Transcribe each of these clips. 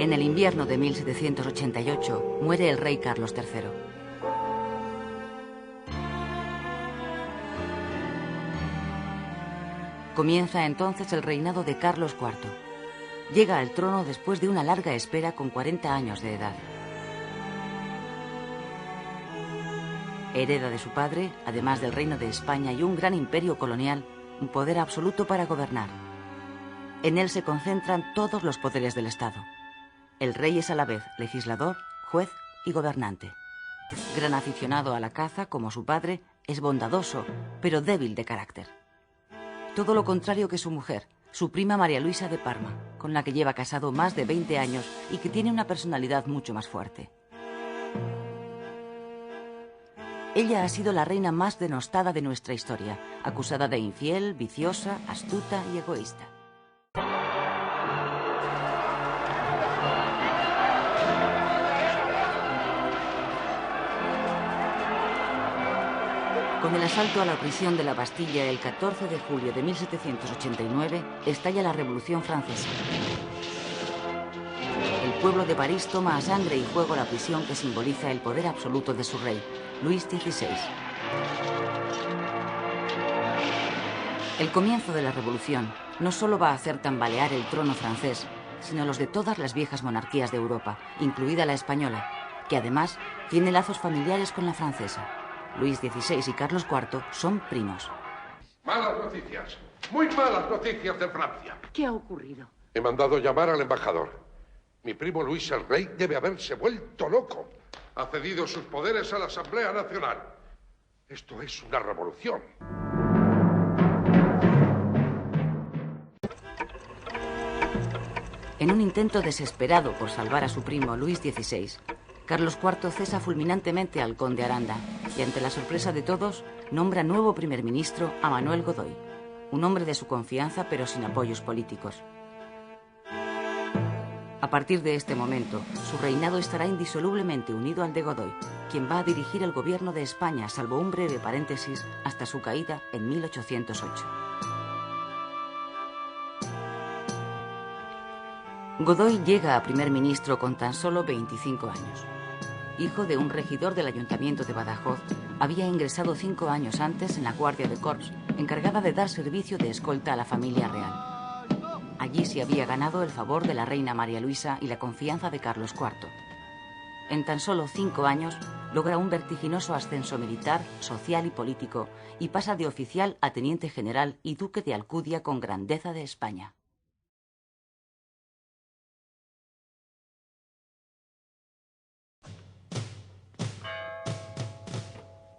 En el invierno de 1788 muere el rey Carlos III. Comienza entonces el reinado de Carlos IV. Llega al trono después de una larga espera con 40 años de edad. Hereda de su padre, además del reino de España y un gran imperio colonial, un poder absoluto para gobernar. En él se concentran todos los poderes del Estado. El rey es a la vez legislador, juez y gobernante. Gran aficionado a la caza como su padre, es bondadoso, pero débil de carácter. Todo lo contrario que su mujer, su prima María Luisa de Parma, con la que lleva casado más de 20 años y que tiene una personalidad mucho más fuerte. Ella ha sido la reina más denostada de nuestra historia, acusada de infiel, viciosa, astuta y egoísta. Con el asalto a la prisión de la Bastilla el 14 de julio de 1789, estalla la Revolución Francesa. El pueblo de París toma a sangre y fuego la prisión que simboliza el poder absoluto de su rey, Luis XVI. El comienzo de la Revolución no solo va a hacer tambalear el trono francés, sino los de todas las viejas monarquías de Europa, incluida la española, que además tiene lazos familiares con la francesa. Luis XVI y Carlos IV son primos. Malas noticias, muy malas noticias de Francia. ¿Qué ha ocurrido? He mandado llamar al embajador. Mi primo Luis el Rey debe haberse vuelto loco. Ha cedido sus poderes a la Asamblea Nacional. Esto es una revolución. En un intento desesperado por salvar a su primo Luis XVI, Carlos IV cesa fulminantemente al conde Aranda y, ante la sorpresa de todos, nombra nuevo primer ministro a Manuel Godoy, un hombre de su confianza pero sin apoyos políticos. A partir de este momento, su reinado estará indisolublemente unido al de Godoy, quien va a dirigir el gobierno de España, salvo un breve paréntesis, hasta su caída en 1808. Godoy llega a primer ministro con tan solo 25 años. Hijo de un regidor del ayuntamiento de Badajoz, había ingresado 5 años antes en la Guardia de Corps, encargada de dar servicio de escolta a la familia real. Allí se había ganado el favor de la reina María Luisa y la confianza de Carlos IV. En tan solo 5 años logra un vertiginoso ascenso militar, social y político y pasa de oficial a teniente general y duque de Alcudia con grandeza de España.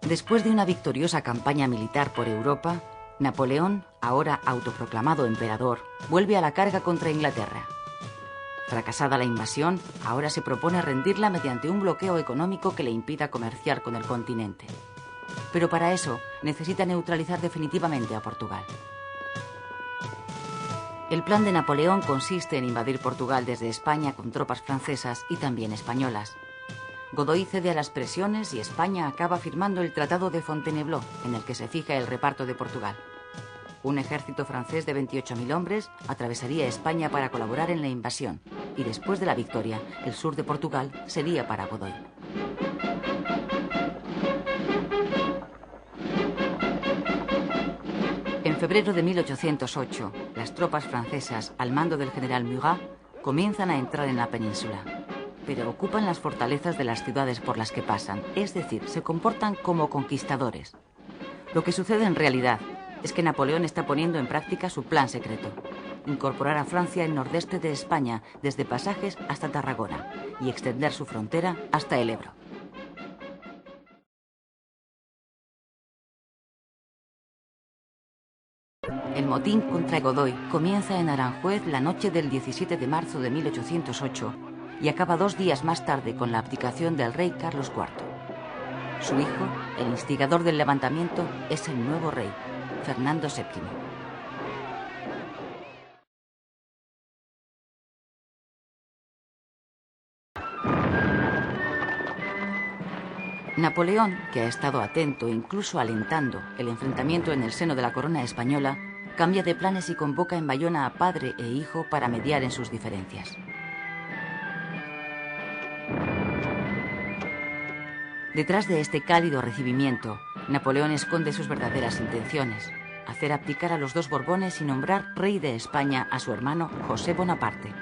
Después de una victoriosa campaña militar por Europa, Napoleón, ahora autoproclamado emperador, vuelve a la carga contra Inglaterra. Fracasada la invasión, ahora se propone rendirla mediante un bloqueo económico que le impida comerciar con el continente. Pero para eso necesita neutralizar definitivamente a Portugal. El plan de Napoleón consiste en invadir Portugal desde España con tropas francesas y también españolas. Godoy cede a las presiones y España acaba firmando el Tratado de Fontainebleau, en el que se fija el reparto de Portugal. Un ejército francés de 28.000 hombres atravesaría España para colaborar en la invasión, y después de la victoria, el sur de Portugal sería para Godoy. En febrero de 1808, las tropas francesas, al mando del general Murat, comienzan a entrar en la península. Pero ocupan las fortalezas de las ciudades por las que pasan, es decir, se comportan como conquistadores. Lo que sucede en realidad es que Napoleón está poniendo en práctica su plan secreto: incorporar a Francia el nordeste de España, desde Pasajes hasta Tarragona, y extender su frontera hasta el Ebro. El motín contra Godoy comienza en Aranjuez la noche del 17 de marzo de 1808 y acaba 2 días más tarde con la abdicación del rey Carlos IV. Su hijo, el instigador del levantamiento, es el nuevo rey, Fernando VII. Napoleón, que ha estado atento, incluso alentando, el enfrentamiento en el seno de la corona española, cambia de planes y convoca en Bayona a padre e hijo para mediar en sus diferencias. Detrás de este cálido recibimiento, Napoleón esconde sus verdaderas intenciones: hacer abdicar a los dos Borbones y nombrar rey de España a su hermano José Bonaparte.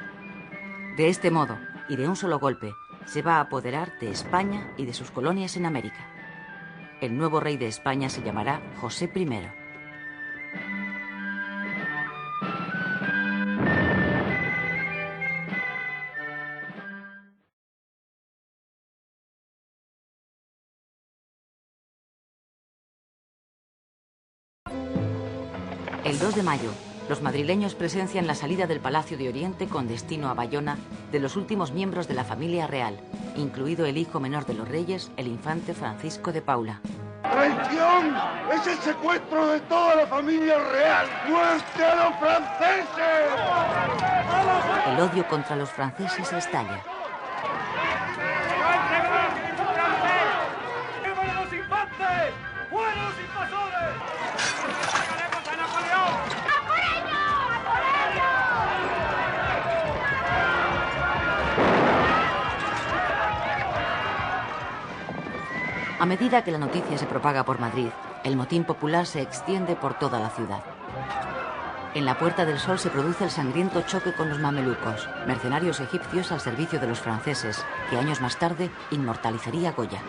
De este modo, y de un solo golpe, se va a apoderar de España y de sus colonias en América. El nuevo rey de España se llamará José I. El 2 de mayo, los madrileños presencian la salida del Palacio de Oriente con destino a Bayona de los últimos miembros de la familia real, incluido el hijo menor de los reyes, el infante Francisco de Paula. ¡Traición! ¡Es el secuestro de toda la familia real! ¡Muerte a los franceses! El odio contra los franceses estalla. ¡Fuera los infantes! ¡Fuera los invasores! ¡Sacaremos a Napoleón! ¡A por ello! ¡A por A medida que la noticia se propaga por Madrid, el motín popular se extiende por toda la ciudad. En la Puerta del Sol se produce el sangriento choque con los mamelucos, mercenarios egipcios al servicio de los franceses, que años más tarde inmortalizaría Goya.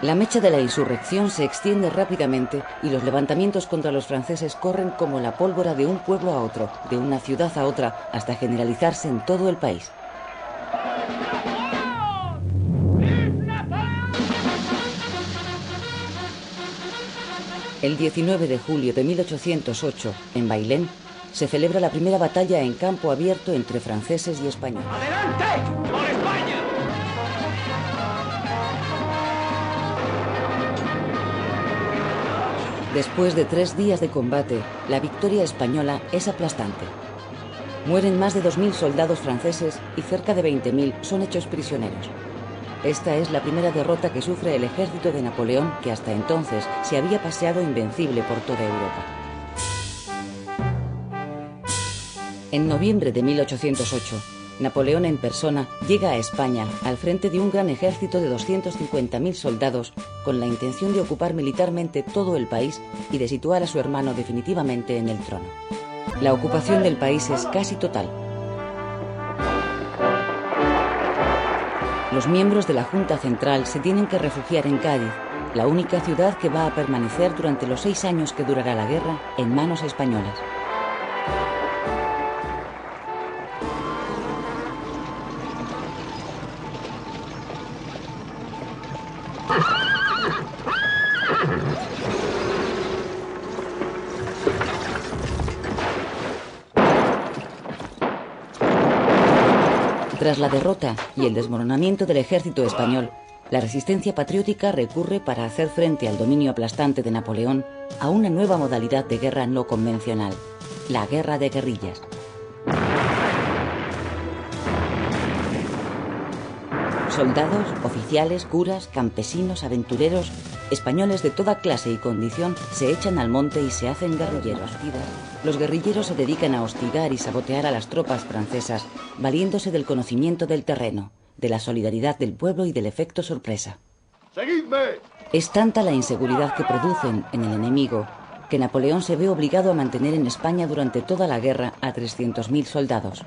La mecha de la insurrección se extiende rápidamente y los levantamientos contra los franceses corren como la pólvora de un pueblo a otro, de una ciudad a otra, hasta generalizarse en todo el país. El 19 de julio de 1808, en Bailén, se celebra la primera batalla en campo abierto entre franceses y españoles. ¡Adelante! ¡Por España! Después de 3 días de combate, la victoria española es aplastante. Mueren más de 2.000 soldados franceses y cerca de 20.000 son hechos prisioneros. Esta es la primera derrota que sufre el ejército de Napoleón, que hasta entonces se había paseado invencible por toda Europa. En noviembre de 1808, Napoleón en persona llega a España al frente de un gran ejército de 250.000 soldados con la intención de ocupar militarmente todo el país y de situar a su hermano definitivamente en el trono. La ocupación del país es casi total. Los miembros de la Junta Central se tienen que refugiar en Cádiz, la única ciudad que va a permanecer durante los 6 años que durará la guerra en manos españolas. Tras la derrota y el desmoronamiento del ejército español, la resistencia patriótica recurre para hacer frente al dominio aplastante de Napoleón a una nueva modalidad de guerra no convencional, la guerra de guerrillas. Soldados, oficiales, curas, campesinos, aventureros, españoles de toda clase y condición se echan al monte y se hacen guerrilleros. Los guerrilleros se dedican a hostigar y sabotear a las tropas francesas, valiéndose del conocimiento del terreno, de la solidaridad del pueblo y del efecto sorpresa. ¡Seguidme! Es tanta la inseguridad que producen en el enemigo que Napoleón se ve obligado a mantener en España durante toda la guerra a 300.000 soldados.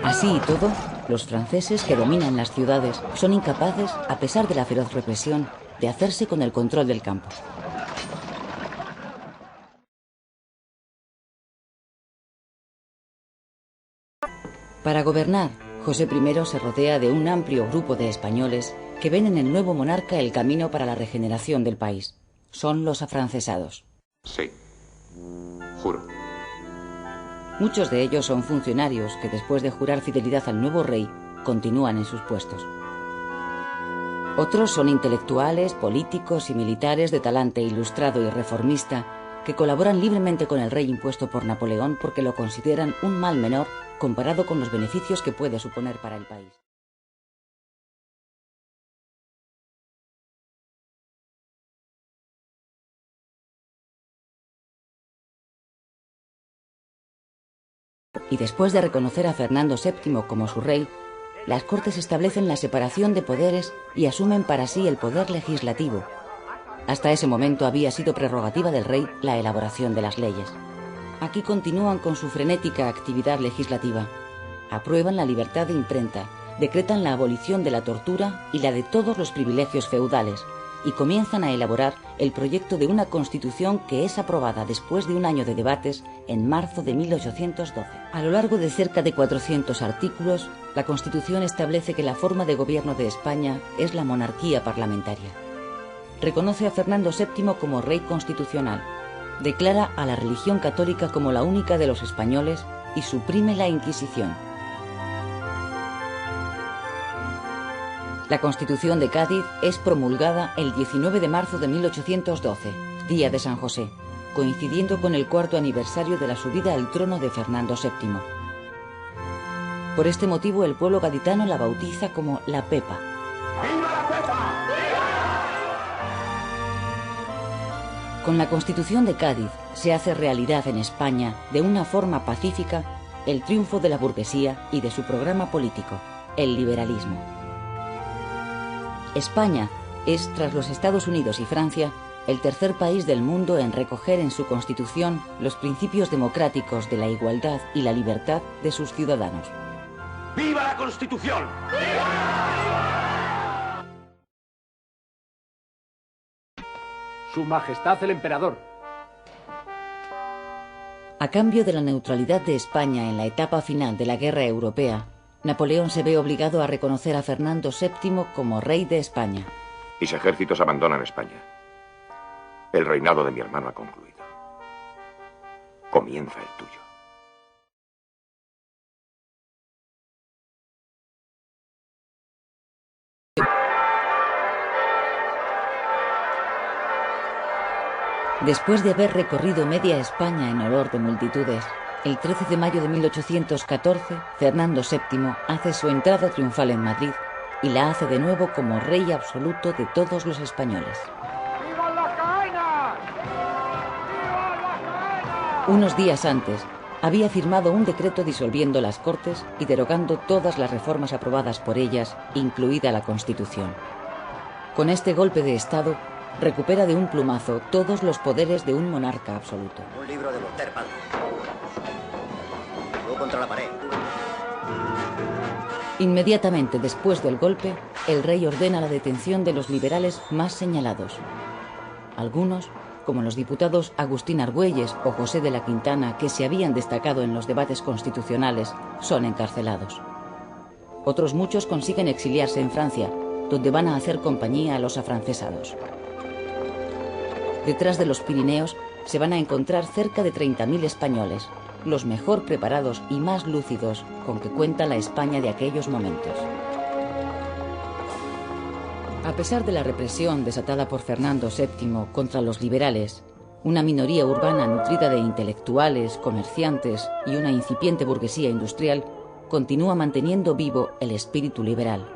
Así y todo, los franceses que dominan las ciudades son incapaces, a pesar de la feroz represión, de hacerse con el control del campo. Para gobernar, José I se rodea de un amplio grupo de españoles que ven en el nuevo monarca el camino para la regeneración del país. Son los afrancesados. Sí, juro. Muchos de ellos son funcionarios que, después de jurar fidelidad al nuevo rey, continúan en sus puestos. Otros son intelectuales, políticos y militares de talante ilustrado y reformista que colaboran libremente con el rey impuesto por Napoleón porque lo consideran un mal menor comparado con los beneficios que puede suponer para el país. y después de reconocer a Fernando VII como su rey, las Cortes establecen la separación de poderes y asumen para sí el poder legislativo. Hasta ese momento había sido prerrogativa del rey la elaboración de las leyes. Aquí continúan con su frenética actividad legislativa. Aprueban la libertad de imprenta, decretan la abolición de la tortura y la de todos los privilegios feudales, y comienzan a elaborar el proyecto de una constitución que es aprobada después de un año de debates en marzo de 1812. A lo largo de cerca de 400 artículos, la Constitución establece que la forma de gobierno de España es la monarquía parlamentaria. Reconoce a Fernando VII como rey constitucional, declara a la religión católica como la única de los españoles y suprime la Inquisición. La Constitución de Cádiz es promulgada el 19 de marzo de 1812, día de San José, coincidiendo con el 4º aniversario de la subida al trono de Fernando VII. Por este motivo el pueblo gaditano la bautiza como la Pepa. ¡Viva la Pepa! Con la Constitución de Cádiz se hace realidad en España, de una forma pacífica, el triunfo de la burguesía y de su programa político, el liberalismo. España es, tras los Estados Unidos y Francia, el tercer país del mundo en recoger en su Constitución los principios democráticos de la igualdad y la libertad de sus ciudadanos. ¡Viva la Constitución! Su Majestad el Emperador. A cambio de la neutralidad de España en la etapa final de la Guerra Europea, Napoleón se ve obligado a reconocer a Fernando VII como rey de España. Mis ejércitos abandonan España. El reinado de mi hermano ha concluido. Comienza el tuyo. Después de haber recorrido media España en olor de multitudes, el 13 de mayo de 1814, Fernando VII hace su entrada triunfal en Madrid y la hace de nuevo como rey absoluto de todos los españoles. ¡Viva la cadena! ¡Viva la cadena! Unos días antes, había firmado un decreto disolviendo las Cortes y derogando todas las reformas aprobadas por ellas, incluida la Constitución. Con este golpe de Estado, recupera de un plumazo todos los poderes de un monarca absoluto. Un libro de Voltaire, padre. Luego contra la pared. Inmediatamente después del golpe, el rey ordena la detención de los liberales más señalados. Algunos, como los diputados Agustín Argüelles o José de la Quintana, que se habían destacado en los debates constitucionales, son encarcelados. Otros muchos consiguen exiliarse en Francia, donde van a hacer compañía a los afrancesados. Detrás de los Pirineos se van a encontrar cerca de 30.000 españoles, los mejor preparados y más lúcidos con que cuenta la España de aquellos momentos. A pesar de la represión desatada por Fernando VII contra los liberales, una minoría urbana nutrida de intelectuales, comerciantes y una incipiente burguesía industrial continúa manteniendo vivo el espíritu liberal.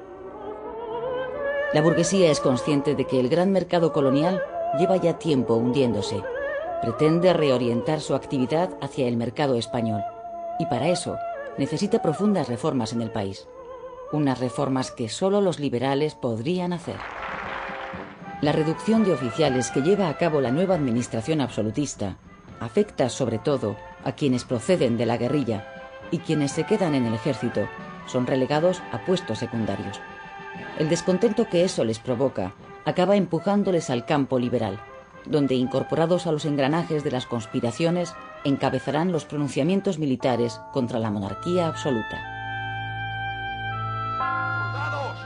La burguesía es consciente de que el gran mercado colonial lleva ya tiempo hundiéndose. Pretende reorientar su actividad hacia el mercado español y para eso necesita profundas reformas en el país. Unas reformas que solo los liberales podrían hacer. La reducción de oficiales que lleva a cabo la nueva administración absolutista afecta sobre todo a quienes proceden de la guerrilla y quienes se quedan en el ejército son relegados a puestos secundarios. El descontento que eso les provoca acaba empujándoles al campo liberal, donde, incorporados a los engranajes de las conspiraciones, encabezarán los pronunciamientos militares contra la monarquía absoluta. ¡Soldados!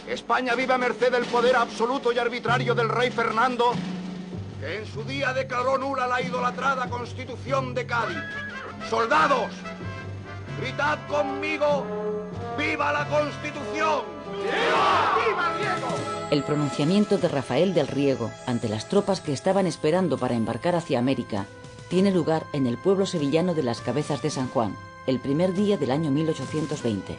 España vive a merced del poder absoluto y arbitrario del rey Fernando, que en su día declaró nula la idolatrada Constitución de Cádiz. ¡Soldados! ¡Gritad conmigo! ¡Viva la Constitución! ¡Viva! ¡Viva Riego! El pronunciamiento de Rafael del Riego ante las tropas que estaban esperando para embarcar hacia América tiene lugar en el pueblo sevillano de las Cabezas de San Juan, el primer día del año 1820.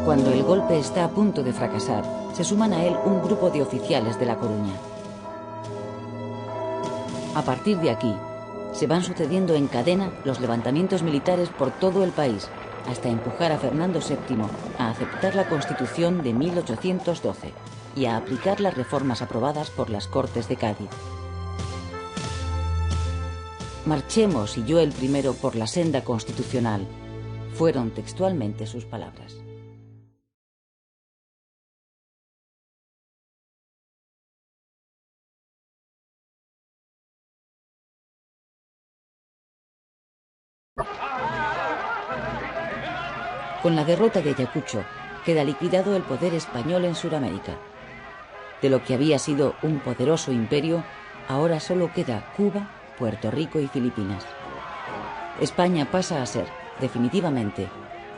Cuando el golpe está a punto de fracasar, se suman a él un grupo de oficiales de La Coruña. A partir de aquí, se van sucediendo en cadena los levantamientos militares por todo el país, hasta empujar a Fernando VII a aceptar la Constitución de 1812 y a aplicar las reformas aprobadas por las Cortes de Cádiz. «Marchemos, y yo el primero, por la senda constitucional», fueron textualmente sus palabras. Con la derrota de Ayacucho, queda liquidado el poder español en Sudamérica. De lo que había sido un poderoso imperio, ahora solo queda Cuba, Puerto Rico y Filipinas. España pasa a ser, definitivamente,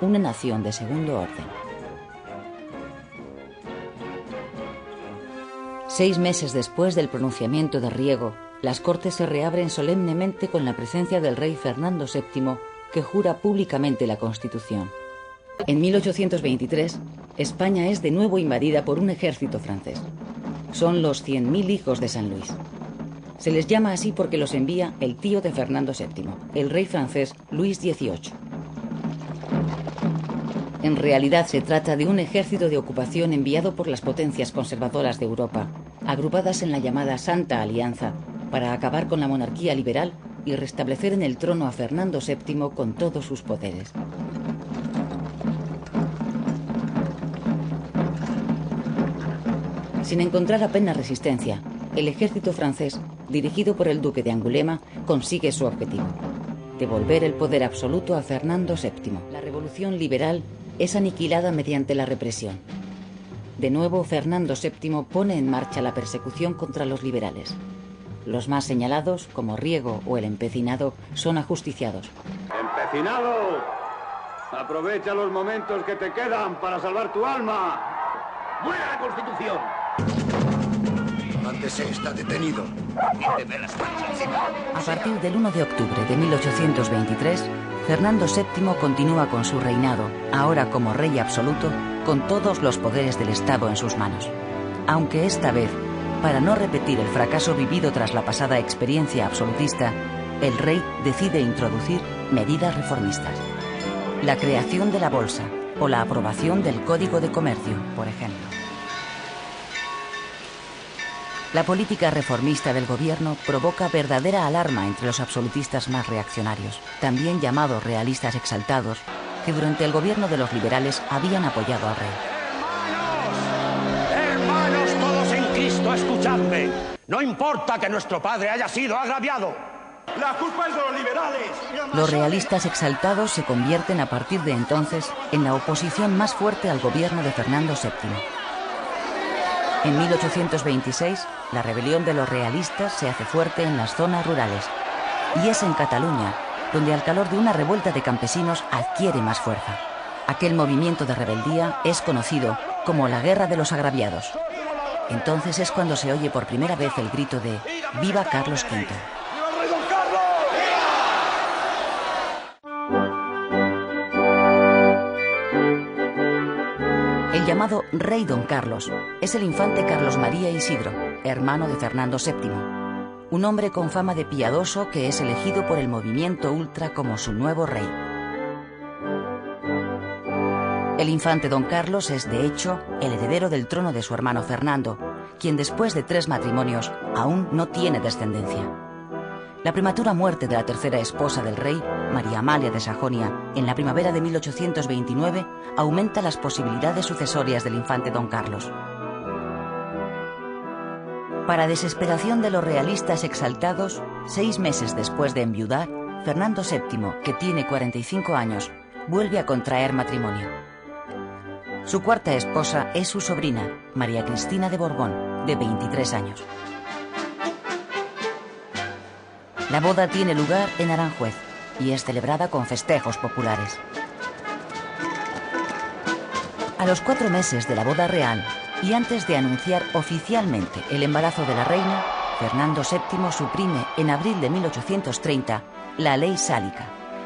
una nación de segundo orden. 6 meses después del pronunciamiento de Riego, las Cortes se reabren solemnemente con la presencia del rey Fernando VII, que jura públicamente la Constitución. En 1823, España es de nuevo invadida por un ejército francés. Son los 100.000 hijos de San Luis. Se les llama así porque los envía el tío de Fernando VII, el rey francés Luis XVIII. En realidad se trata de un ejército de ocupación enviado por las potencias conservadoras de Europa, agrupadas en la llamada Santa Alianza, para acabar con la monarquía liberal y restablecer en el trono a Fernando VII con todos sus poderes. Sin encontrar apenas resistencia, el ejército francés, dirigido por el duque de Angulema, consigue su objetivo: devolver el poder absoluto a Fernando VII. La revolución liberal es aniquilada mediante la represión. De nuevo, Fernando VII pone en marcha la persecución contra los liberales. Los más señalados, como Riego o el Empecinado, son ajusticiados. ¡Empecinado! Aprovecha los momentos que te quedan para salvar tu alma. ¡Muera la Constitución! Antes está detenido. Quíteme las manos encima. A partir del 1 de octubre de 1823, Fernando VII continúa con su reinado, ahora como rey absoluto, con todos los poderes del Estado en sus manos. Aunque esta vez, para no repetir el fracaso vivido tras la pasada experiencia absolutista, el rey decide introducir medidas reformistas. La creación de la bolsa o la aprobación del Código de Comercio, por ejemplo. La política reformista del gobierno provoca verdadera alarma entre los absolutistas más reaccionarios, también llamados realistas exaltados, que durante el gobierno de los liberales habían apoyado al rey. ¡Hermanos todos en Cristo, escuchadme! No importa que nuestro padre haya sido agraviado. ¡La culpa es de los liberales! Los realistas exaltados se convierten a partir de entonces en la oposición más fuerte al gobierno de Fernando VII. En 1826, la rebelión de los realistas se hace fuerte en las zonas rurales, y es en Cataluña donde al calor de una revuelta de campesinos adquiere más fuerza. Aquel movimiento de rebeldía es conocido como la Guerra de los Agraviados. Entonces es cuando se oye por primera vez el grito de ¡Viva Carlos V! ¡Viva el rey don Carlos! El llamado Rey Don Carlos es el infante Carlos María Isidro, hermano de Fernando VII, un hombre con fama de piadoso que es elegido por el movimiento ultra como su nuevo rey. El infante Don Carlos es, de hecho, el heredero del trono de su hermano Fernando, quien después de 3 matrimonios aún no tiene descendencia. La prematura muerte de la tercera esposa del rey, María Amalia de Sajonia, en la primavera de 1829, aumenta las posibilidades sucesorias del infante Don Carlos. Para desesperación de los realistas exaltados, 6 meses después de enviudar, Fernando VII, que tiene 45 años, vuelve a contraer matrimonio. Su cuarta esposa es su sobrina, María Cristina de Borbón, de 23 años. La boda tiene lugar en Aranjuez y es celebrada con festejos populares. A los 4 meses de la boda real y antes de anunciar oficialmente el embarazo de la reina, Fernando VII suprime en abril de 1830 la ley sálica,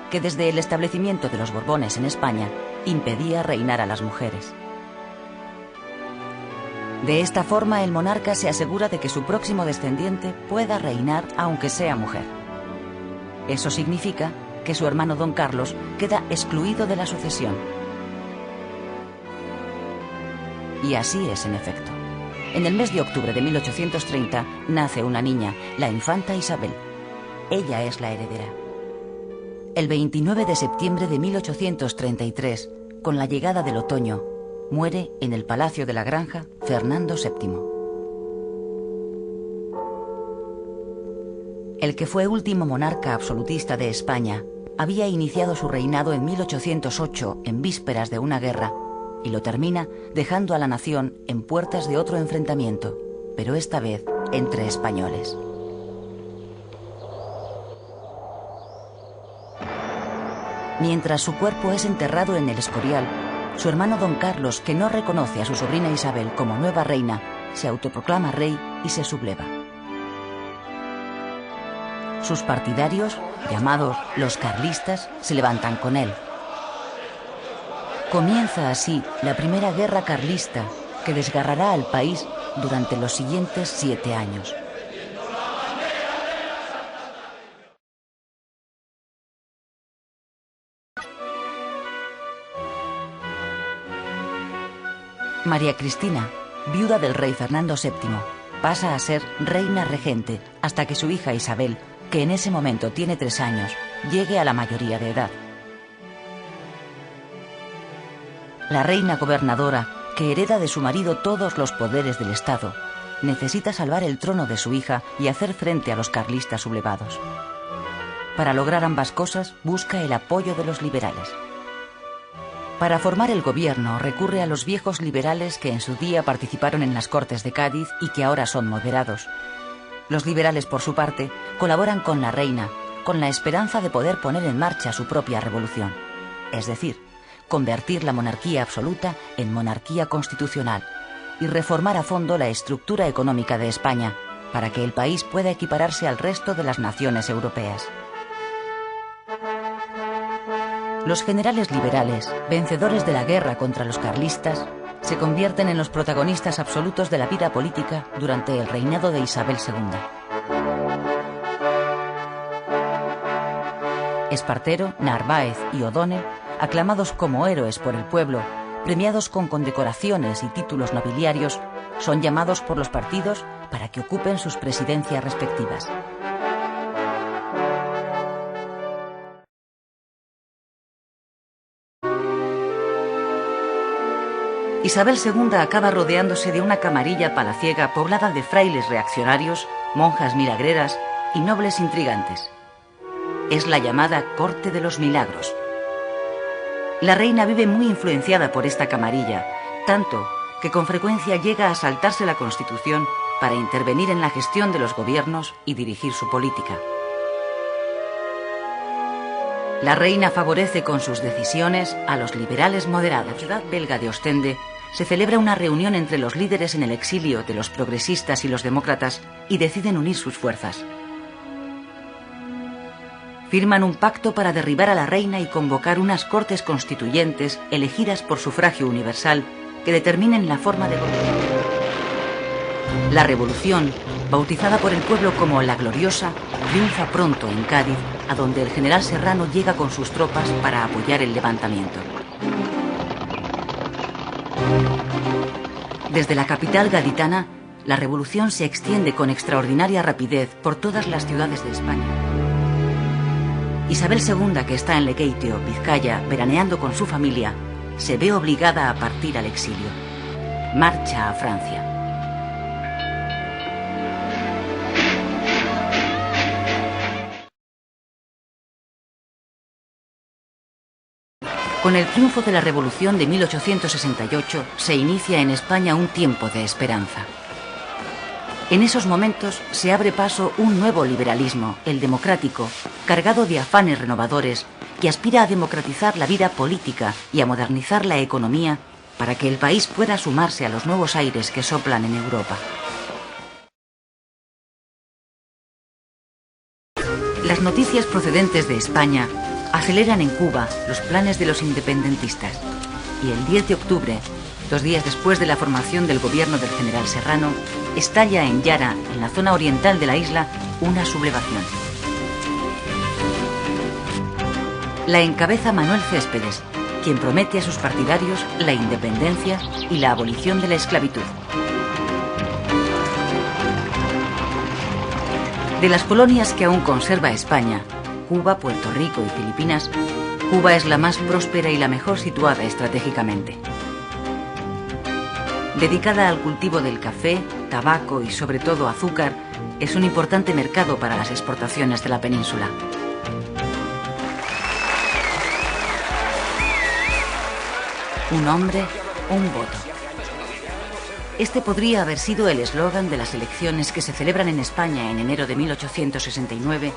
que desde el establecimiento de los Borbones en España impedía reinar a las mujeres. De esta forma, el monarca se asegura de que su próximo descendiente pueda reinar aunque sea mujer. Eso significa que su hermano don Carlos queda excluido de la sucesión. Y así es, en efecto. En el mes de octubre de 1830 nace una niña, la infanta Isabel. Ella es la heredera. El 29 de septiembre de 1833, con la llegada del otoño, muere en el Palacio de la Granja Fernando VII. El que fue último monarca absolutista de España había iniciado su reinado en 1808 en vísperas de una guerra y lo termina dejando a la nación en puertas de otro enfrentamiento, pero esta vez entre españoles. Mientras su cuerpo es enterrado en el Escorial, su hermano don Carlos, que no reconoce a su sobrina Isabel como nueva reina, se autoproclama rey y se subleva. Sus partidarios, llamados los carlistas, se levantan con él. Comienza así la primera guerra carlista que desgarrará al país durante los siguientes 7 años. María Cristina, viuda del rey Fernando VII, pasa a ser reina regente hasta que su hija Isabel, que en ese momento tiene 3 años, llegue a la mayoría de edad. La reina gobernadora, que hereda de su marido todos los poderes del Estado, necesita salvar el trono de su hija y hacer frente a los carlistas sublevados. Para lograr ambas cosas, busca el apoyo de los liberales. Para formar el gobierno recurre a los viejos liberales que en su día participaron en las Cortes de Cádiz y que ahora son moderados. Los liberales, por su parte, colaboran con la reina, con la esperanza de poder poner en marcha su propia revolución, es decir, convertir la monarquía absoluta en monarquía constitucional y reformar a fondo la estructura económica de España para que el país pueda equipararse al resto de las naciones europeas. Los generales liberales, vencedores de la guerra contra los carlistas, se convierten en los protagonistas absolutos de la vida política durante el reinado de Isabel II. Espartero, Narváez y O'Donnell, aclamados como héroes por el pueblo, premiados con condecoraciones y títulos nobiliarios, son llamados por los partidos para que ocupen sus presidencias respectivas. Isabel II acaba rodeándose de una camarilla palaciega poblada de frailes reaccionarios, monjas milagreras y nobles intrigantes. Es la llamada Corte de los Milagros. La reina vive muy influenciada por esta camarilla, tanto que con frecuencia llega a saltarse la Constitución para intervenir en la gestión de los gobiernos y dirigir su política. La reina favorece con sus decisiones a los liberales moderados. En la ciudad belga de Ostende se celebra una reunión entre los líderes en el exilio de los progresistas y los demócratas y deciden unir sus fuerzas. Firman un pacto para derribar a la reina y convocar unas cortes constituyentes elegidas por sufragio universal que determinen la forma de gobierno. La revolución, bautizada por el pueblo como la Gloriosa, triunfa pronto en Cádiz, a donde el general Serrano llega con sus tropas para apoyar el levantamiento. Desde la capital gaditana, la revolución se extiende con extraordinaria rapidez por todas las ciudades de España. Isabel II, que está en Lekeitio, Vizcaya, veraneando con su familia, se ve obligada a partir al exilio. Marcha a Francia. Con el triunfo de la Revolución de 1868 se inicia en España un tiempo de esperanza. En esos momentos se abre paso un nuevo liberalismo, el democrático, cargado de afanes renovadores, que aspira a democratizar la vida política y a modernizar la economía para que el país pueda sumarse a los nuevos aires que soplan en Europa. Las noticias procedentes de España aceleran en Cuba los planes de los independentistas y el 10 de octubre, 2 días después de la formación del gobierno del general Serrano, estalla en Yara, en la zona oriental de la isla, una sublevación. La encabeza Manuel Céspedes, quien promete a sus partidarios la independencia y la abolición de la esclavitud. De las colonias que aún conserva España, Cuba, Puerto Rico y Filipinas, Cuba es la más próspera y la mejor situada estratégicamente. Dedicada al cultivo del café, tabaco y sobre todo azúcar, es un importante mercado para las exportaciones de la península. Un hombre, un voto. Este podría haber sido el eslogan de las elecciones que se celebran en España en enero de 1869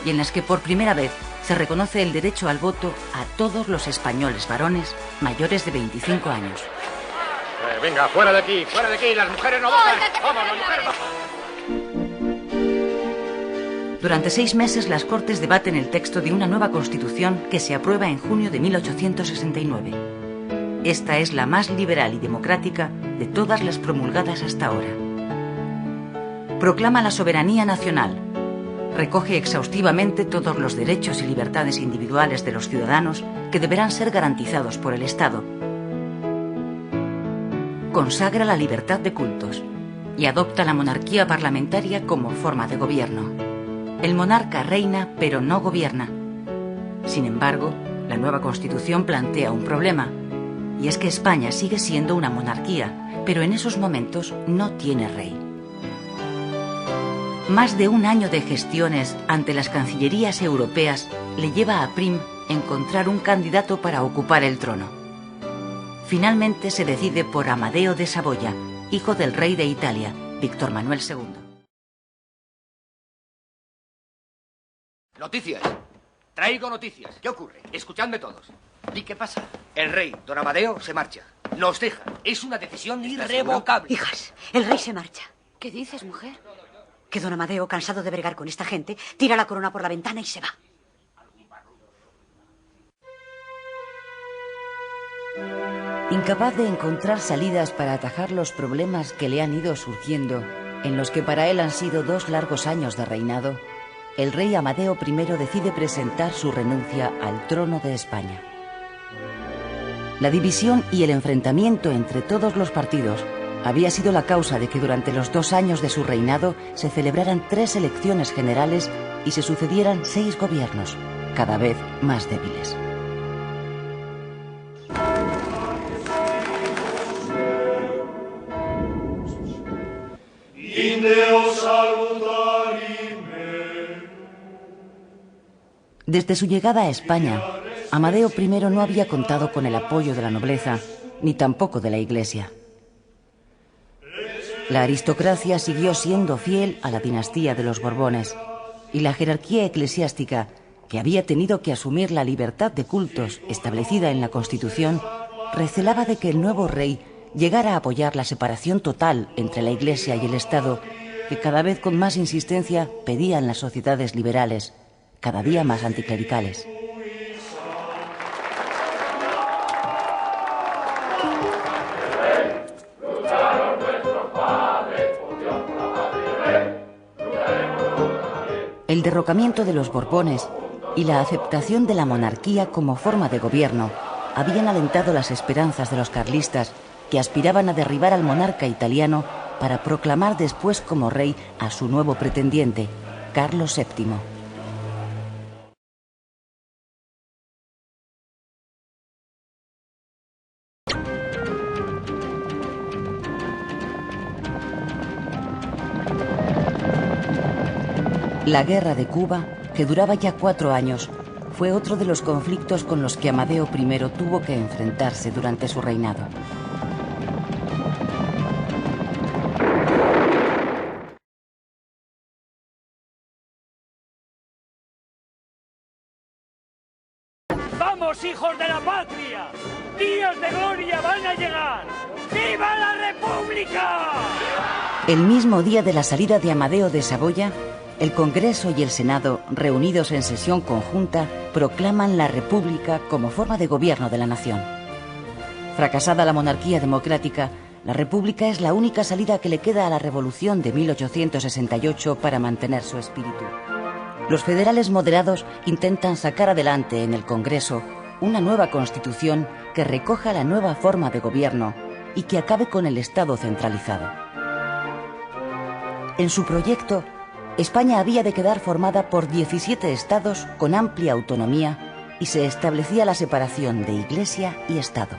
y en las que por primera vez se reconoce el derecho al voto a todos los españoles varones mayores de 25 años. Venga, fuera de aquí, las mujeres no votan. Vamos, las mujeres no. Durante 6 meses las Cortes debaten el texto de una nueva Constitución que se aprueba en junio de 1869. Esta es la más liberal y democrática de todas las promulgadas hasta ahora. Proclama la soberanía nacional. Recoge exhaustivamente todos los derechos y libertades individuales de los ciudadanos que deberán ser garantizados por el Estado. Consagra la libertad de cultos y adopta la monarquía parlamentaria como forma de gobierno. El monarca reina, pero no gobierna. Sin embargo, la nueva Constitución plantea un problema, y es que España sigue siendo una monarquía, pero en esos momentos no tiene rey. Más de un año de gestiones ante las cancillerías europeas le lleva a Prim encontrar un candidato para ocupar el trono. Finalmente se decide por Amadeo de Saboya, hijo del rey de Italia, Víctor Manuel II. Noticias. Traigo noticias. ¿Qué ocurre? Escuchadme todos. ¿Y qué pasa? El rey, don Amadeo, se marcha. Nos deja. Es una decisión irrevocable. Hijas, el rey se marcha. ¿Qué dices, mujer? Que don Amadeo, cansado de bregar con esta gente, tira la corona por la ventana y se va. Incapaz de encontrar salidas para atajar los problemas que le han ido surgiendo, en los que para él han sido 2 largos años de reinado, el rey Amadeo I decide presentar su renuncia al trono de España. La división y el enfrentamiento entre todos los partidos había sido la causa de que durante los 2 años de su reinado se celebraran 3 elecciones generales y se sucedieran 6 gobiernos, cada vez más débiles. Desde su llegada a España, Amadeo I no había contado con el apoyo de la nobleza, ni tampoco de la Iglesia. La aristocracia siguió siendo fiel a la dinastía de los Borbones, y la jerarquía eclesiástica, que había tenido que asumir la libertad de cultos establecida en la Constitución, recelaba de que el nuevo rey llegara a apoyar la separación total entre la Iglesia y el Estado, que cada vez con más insistencia pedían las sociedades liberales, cada día más anticlericales. El derrocamiento de los Borbones y la aceptación de la monarquía como forma de gobierno habían alentado las esperanzas de los carlistas, que aspiraban a derribar al monarca italiano para proclamar después como rey a su nuevo pretendiente, Carlos VII. La Guerra de Cuba, que duraba ya 4 años, fue otro de los conflictos con los que Amadeo I tuvo que enfrentarse durante su reinado. ¡Vamos, hijos de la patria! ¡Días de gloria van a llegar! ¡Viva la República! El mismo día de la salida de Amadeo de Saboya, el Congreso y el Senado, reunidos en sesión conjunta, proclaman la República como forma de gobierno de la nación. Fracasada la monarquía democrática, la República es la única salida que le queda a la Revolución de 1868 para mantener su espíritu. los federales moderados intentan sacar adelante en el Congreso una nueva constitución que recoja la nueva forma de gobierno y que acabe con el Estado centralizado. En su proyecto, España había de quedar formada por 17 estados con amplia autonomía y se establecía la separación de Iglesia y Estado.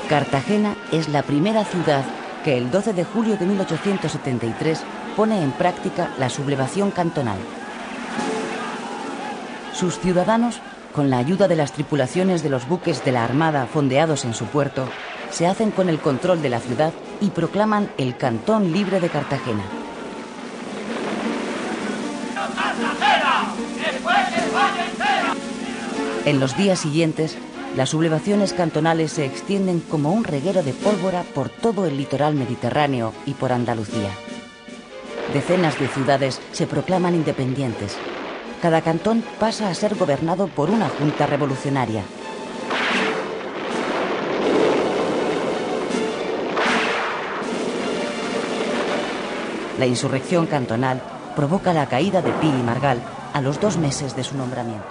Cartagena es la primera ciudad que el 12 de julio de 1873 pone en práctica la sublevación cantonal. Sus ciudadanos, con la ayuda de las tripulaciones de los buques de la Armada fondeados en su puerto, se hacen con el control de la ciudad y proclaman el Cantón Libre de Cartagena. En los días siguientes, las sublevaciones cantonales se extienden como un reguero de pólvora por todo el litoral mediterráneo y por Andalucía. Decenas de ciudades se proclaman independientes. Cada cantón pasa a ser gobernado por una junta revolucionaria. La insurrección cantonal provoca la caída de Pi y Margall a los 2 meses de su nombramiento.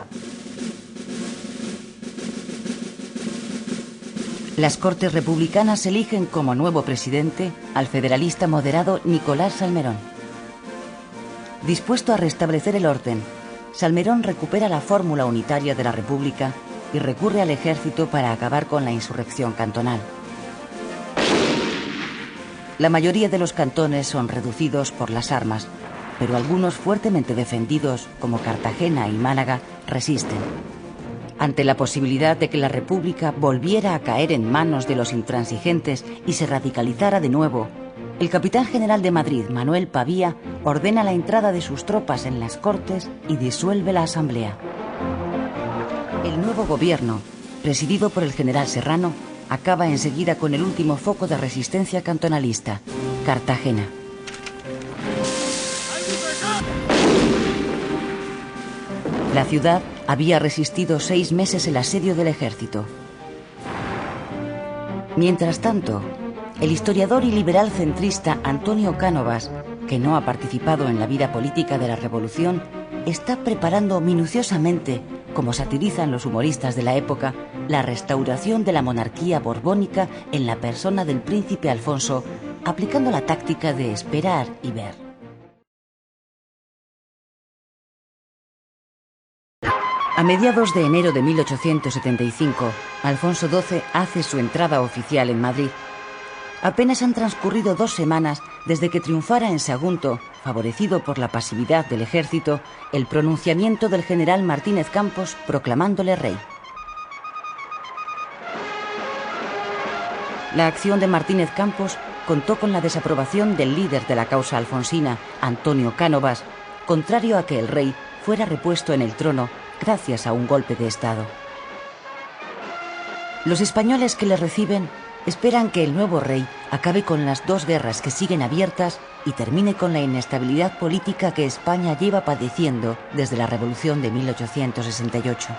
Las Cortes Republicanas eligen como nuevo presidente al federalista moderado Nicolás Salmerón. Dispuesto a restablecer el orden, Salmerón recupera la fórmula unitaria de la República y recurre al ejército para acabar con la insurrección cantonal. La mayoría de los cantones son reducidos por las armas, pero algunos fuertemente defendidos, como Cartagena y Málaga, resisten. Ante la posibilidad de que la República volviera a caer en manos de los intransigentes y se radicalizara de nuevo, el capitán general de Madrid, Manuel Pavía, ordena la entrada de sus tropas en las Cortes y disuelve la Asamblea. El nuevo gobierno, presidido por el general Serrano, acaba enseguida con el último foco de resistencia cantonalista, Cartagena. La ciudad había resistido 6 meses el asedio del ejército. Mientras tanto, el historiador y liberal centrista Antonio Cánovas, que no ha participado en la vida política de la Revolución, está preparando minuciosamente, como satirizan los humoristas de la época, la restauración de la monarquía borbónica en la persona del príncipe Alfonso, aplicando la táctica de esperar y ver. A mediados de enero de 1875, Alfonso XII hace su entrada oficial en Madrid. Apenas han transcurrido 2 semanas desde que triunfara en Sagunto, favorecido por la pasividad del ejército, el pronunciamiento del general Martínez Campos proclamándole rey. La acción de Martínez Campos contó con la desaprobación del líder de la causa alfonsina, Antonio Cánovas, contrario a que el rey fuera repuesto en el trono gracias a un golpe de Estado. Los españoles que le reciben esperan que el nuevo rey acabe con las 2 guerras que siguen abiertas y termine con la inestabilidad política que España lleva padeciendo desde la Revolución de 1868.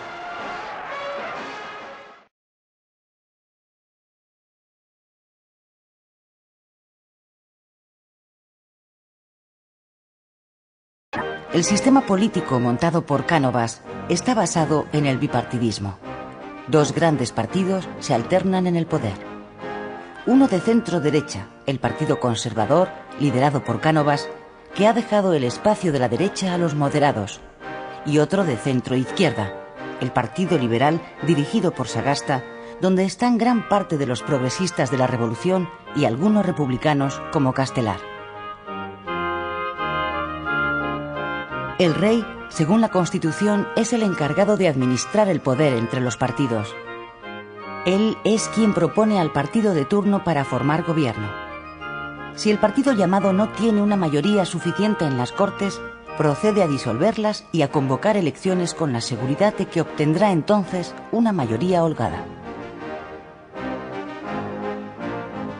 El sistema político montado por Cánovas está basado en el bipartidismo. 2 grandes partidos se alternan en el poder. Uno de centro-derecha, el Partido Conservador, liderado por Cánovas, que ha dejado el espacio de la derecha a los moderados, y otro de centro-izquierda, el Partido Liberal, dirigido por Sagasta, donde están gran parte de los progresistas de la Revolución y algunos republicanos como Castelar. El rey, según la Constitución, es el encargado de administrar el poder entre los partidos. Él es quien propone al partido de turno para formar gobierno. Si el partido llamado no tiene una mayoría suficiente en las Cortes, procede a disolverlas y a convocar elecciones con la seguridad de que obtendrá entonces una mayoría holgada.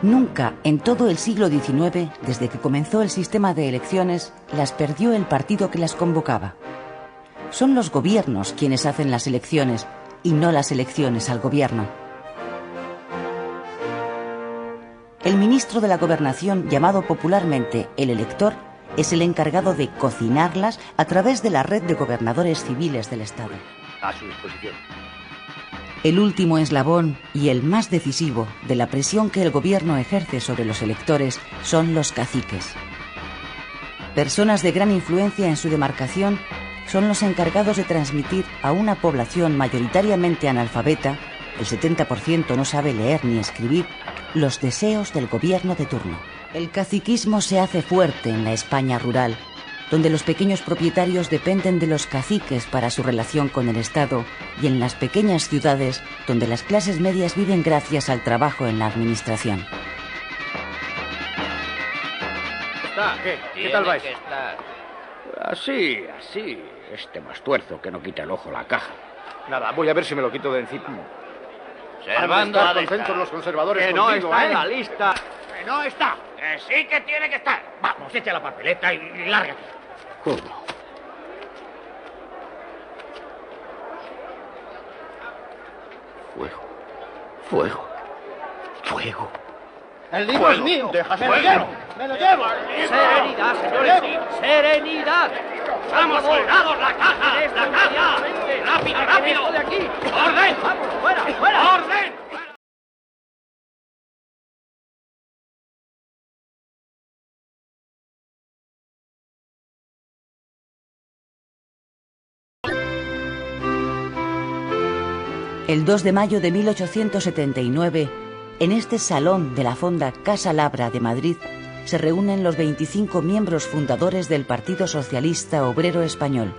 Nunca en todo el siglo XIX, desde que comenzó el sistema de elecciones, las perdió el partido que las convocaba. Son los gobiernos quienes hacen las elecciones y no las elecciones al gobierno. El ministro de la Gobernación, llamado popularmente el elector, es el encargado de cocinarlas a través de la red de gobernadores civiles del Estado. A su disposición. El último eslabón y el más decisivo de la presión que el gobierno ejerce sobre los electores son los caciques. Personas de gran influencia en su demarcación son los encargados de transmitir a una población mayoritariamente analfabeta, el 70% no sabe leer ni escribir, los deseos del gobierno de turno. El caciquismo se hace fuerte en la España rural, donde los pequeños propietarios dependen de los caciques para su relación con el Estado, y en las pequeñas ciudades, donde las clases medias viven gracias al trabajo en la administración. ¿Qué tal vais? Así. Este más tuerzo que no quita el ojo a la caja. Nada, voy a ver si me lo quito de encima. Servando ¿Han de estar contentos los conservadores que no contigo, está ¿eh? en la lista. Que no está. Que sí que tiene que estar. Vamos, echa la papeleta y lárgate. ¿Cómo? Fuego. El libro es mío. Déjame ¡Me lo llevo! ¡Me lo llevo! Serenidad, señores. Serenidad. ¡Vamos, soldados! ¡La caja! ¡La caja! ¡Rápido, rápido! ¡De aquí! ¡Orden! ¡Vamos, fuera! ¡Orden! El 2 de mayo de 1879, en este salón de la Fonda Casa Labra de Madrid, se reúnen los 25 miembros fundadores del Partido Socialista Obrero Español.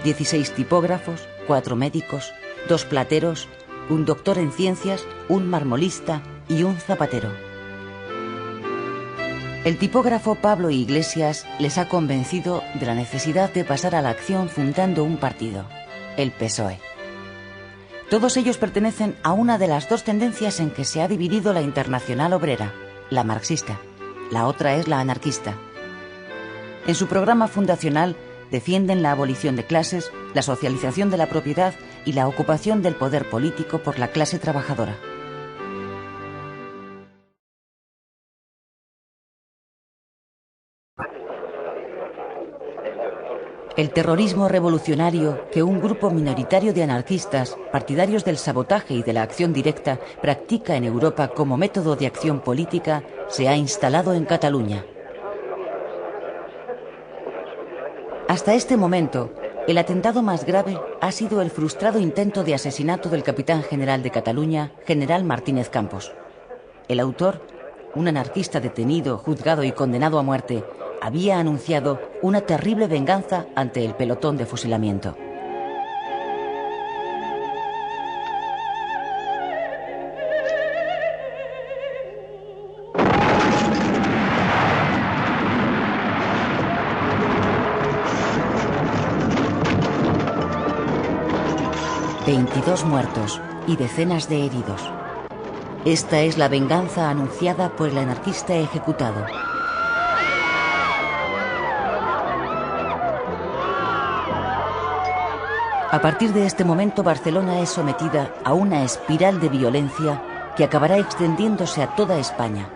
16 tipógrafos, 4 médicos, 2 plateros, un doctor en ciencias, un marmolista y un zapatero. El tipógrafo Pablo Iglesias les ha convencido de la necesidad de pasar a la acción fundando un partido, el PSOE. Todos ellos pertenecen a una de las dos tendencias en que se ha dividido la Internacional Obrera, la marxista. La otra es la anarquista. En su programa fundacional defienden la abolición de clases, la socialización de la propiedad y la ocupación del poder político por la clase trabajadora. El terrorismo revolucionario que un grupo minoritario de anarquistas, partidarios del sabotaje y de la acción directa, practica en Europa como método de acción política, se ha instalado en Cataluña. Hasta este momento, el atentado más grave ha sido el frustrado intento de asesinato del capitán general de Cataluña, general Martínez Campos. El autor, un anarquista detenido, juzgado y condenado a muerte, había anunciado una terrible venganza ante el pelotón de fusilamiento. ...22 muertos y decenas de heridos. Esta es la venganza anunciada por el anarquista ejecutado. A partir de este momento, Barcelona es sometida a una espiral de violencia que acabará extendiéndose a toda España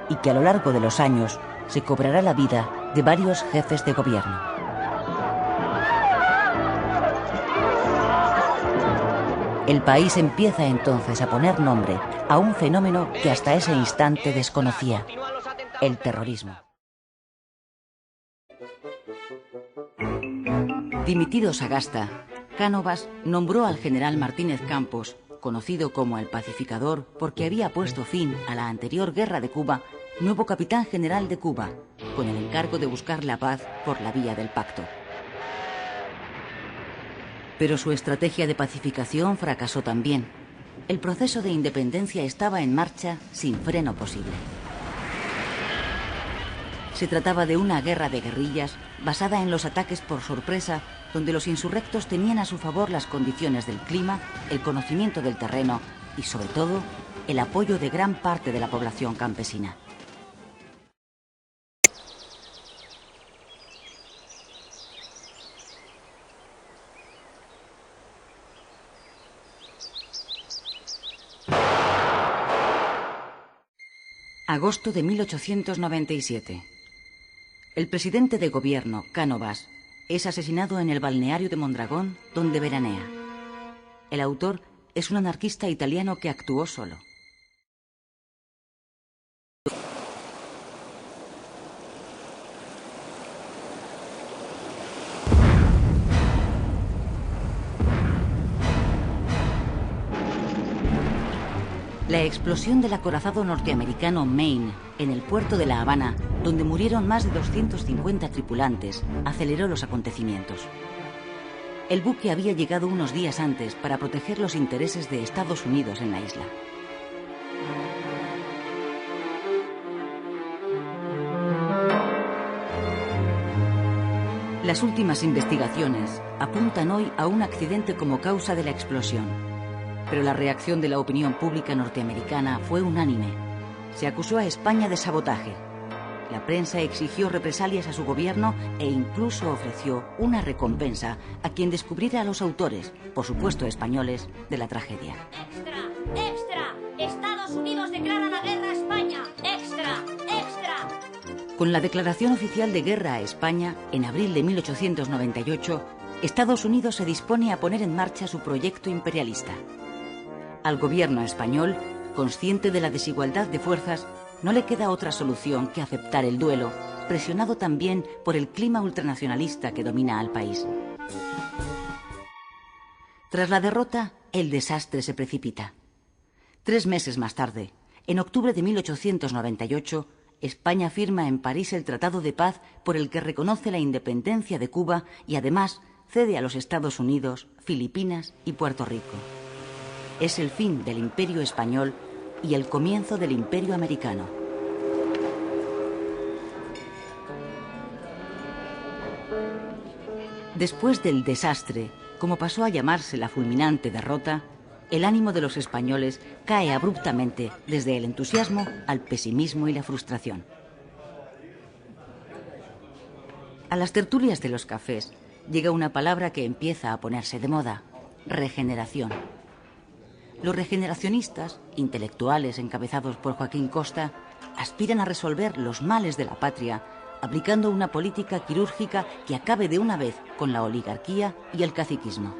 y que a lo largo de los años se cobrará la vida de varios jefes de gobierno. El país empieza entonces a poner nombre a un fenómeno que hasta ese instante desconocía: el terrorismo. Dimitido Sagasta, Cánovas nombró al general Martínez Campos, conocido como el pacificador porque había puesto fin a la anterior guerra de Cuba, nuevo capitán general de Cuba, con el encargo de buscar la paz por la vía del pacto. Pero su estrategia de pacificación fracasó también. El proceso de independencia estaba en marcha sin freno posible. Se trataba de una guerra de guerrillas basada en los ataques por sorpresa, donde los insurrectos tenían a su favor las condiciones del clima, el conocimiento del terreno y, sobre todo, el apoyo de gran parte de la población campesina. Agosto de 1897. El presidente de gobierno, Cánovas, es asesinado en el balneario de Mondragón, donde veranea. El autor es un anarquista italiano que actuó solo. La explosión del acorazado norteamericano Maine en el puerto de La Habana, donde murieron más de 250 tripulantes, aceleró los acontecimientos. El buque había llegado unos días antes para proteger los intereses de Estados Unidos en la isla. Las últimas investigaciones apuntan hoy a un accidente como causa de la explosión. Pero la reacción de la opinión pública norteamericana fue unánime. Se acusó a España de sabotaje. La prensa exigió represalias a su gobierno e incluso ofreció una recompensa a quien descubriera a los autores, por supuesto españoles, de la tragedia. ¡Extra! ¡Extra! ¡Estados Unidos declara la guerra a España! ¡Extra! ¡Extra! Con la declaración oficial de guerra a España, en abril de 1898, Estados Unidos se dispone a poner en marcha su proyecto imperialista. Al gobierno español, consciente de la desigualdad de fuerzas, no le queda otra solución que aceptar el duelo, presionado también por el clima ultranacionalista que domina al país. Tras la derrota, el desastre se precipita. 3 meses más tarde, en octubre de 1898, España firma en París el Tratado de Paz por el que reconoce la independencia de Cuba y además cede a los Estados Unidos, Filipinas y Puerto Rico. Es el fin del Imperio español y el comienzo del Imperio americano. Después del desastre, como pasó a llamarse la fulminante derrota, el ánimo de los españoles cae abruptamente desde el entusiasmo al pesimismo y la frustración. A las tertulias de los cafés llega una palabra que empieza a ponerse de moda: regeneración. Los regeneracionistas, intelectuales encabezados por Joaquín Costa, aspiran a resolver los males de la patria aplicando una política quirúrgica que acabe de una vez con la oligarquía y el caciquismo.